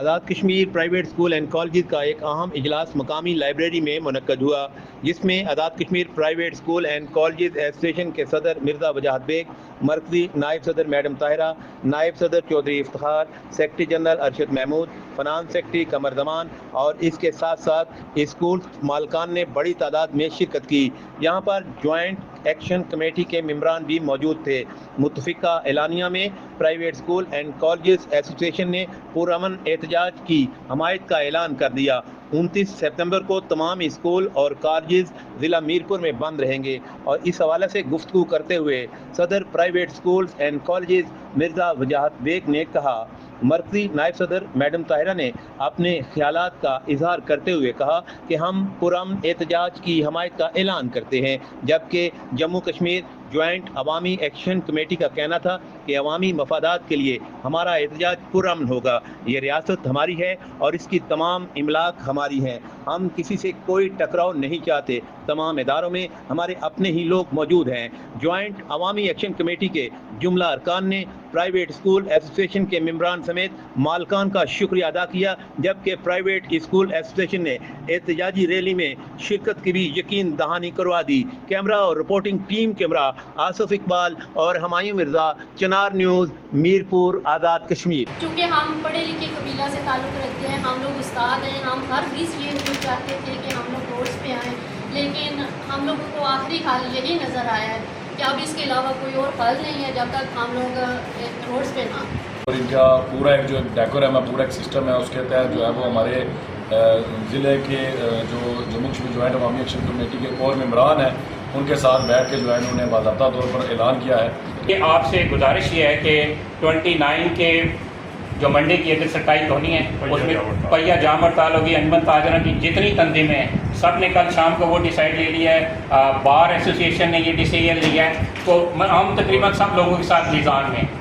Azad Kashmir private school and colleges کا ایک اہم اجلاس مقامی لائبریری میں منعقد ہوا، جس میں Azad Kashmir private school and colleges association کے صدر مرزا وجاہت بیگ، مرکزی نائب صدر میڈم طاہرہ، نائب صدر Chaudhry Iftikhar, secretary general Arshad Mahmood, finance secretary Qamar Zaman اور اس کے ساتھ ساتھ اسکول مالکان نے بڑی تعداد میں شرکت کی۔ یہاں پر جوائنٹ ایکشن کمیٹی کے ممبران بھی موجود تھے۔ متفقہ اعلامیہ میں پرائیویٹ اسکول اینڈ کالجز ایسوسی ایشن نے پرامن احتجاج کی حمایت کا اعلان کر دیا۔ 29 ستمبر کو تمام اسکول اور کالجز ضلع میرپور میں بند رہیں گے، اور اس حوالے سے گفتگو کرتے ہوئے صدر private schools and colleges Mirza Wajahat Baig نے کہا۔ مرکزی نائب صدر میڈم طاہرہ نے اپنے خیالات کا اظہار کرتے ہوئے کہا کہ ہم پرامن احتجاج کی حمایت کا اعلان کرتے ہیں، جبکہ جموں کشمیر جوائنٹ عوامی ایکشن کمیٹی کا کہنا تھا کہ عوامی مفادات کے لیے ہمارا احتجاج پرامن ہوگا۔ یہ ریاست ہماری ہے اور اس کی تمام املاک ہماری ہیں، ہم کسی سے کوئی ٹکراؤ نہیں چاہتے، تمام اداروں میں ہمارے اپنے ہی لوگ موجود ہیں۔ جوائنٹ عوامی ایکشن کمیٹی کے جملہ ارکان نے پرائیویٹ اسکول ایسوسی ایشن کے ممبران سمیت مالکان کا شکریہ ادا کیا، جبکہ پرائیویٹ اسکول ایسوسی ایشن نے احتجاجی ریلی میں شرکت کی بھی یقین دہانی کروا دی۔ کیمرہ اور reporting team camera Asif Iqbal اور ہمایوں مرزا، چنار نیوز، میرپور، آزاد کشمیر۔ چونکہ ہم پڑھے لکھے قبیلہ سے تعلق رکھتے ہیں، ہم لوگ استاد ہیں، ہم ہر فیس یہ چاہتے تھے کہ ہم لوگ روڈس پہ آئیں، لیکن ہم لوگوں کو آخری حل یہی نظر آیا ہے کہ اب اس کے علاوہ کوئی اور حل نہیں ہے جب تک ہم لوگ روڈس پہ نہ۔ اور ان کا پورا ایک جو ڈیکورم ہے، پورا ایک سسٹم ہے، اس کے تحت جو ہے وہ ہمارے ضلع کے جو جموں کشمیر جوائنٹ عوامی ایکشن کمیٹی کے کور ممبران ہیں، ان کے ساتھ بیٹھ کے جو ہے انہوں نے باضابطہ طور پر اعلان کیا ہے کہ آپ سے گزارش یہ ہے کہ 29 کے جو منڈے کی اگر سٹائک ہونی ہے اس میں پہیا جام ہڑتال ہوگی، انجمن تاجرہ کی جتنی تنظیمیں ہیں سب نے کل شام کو وہ ڈیسائیڈ لے لیا ہے، بار ایسوسی ایشن نے یہ ڈیسیژن لیا ہے، تو ہم تقریباً سب لوگوں کے ساتھ میزان میں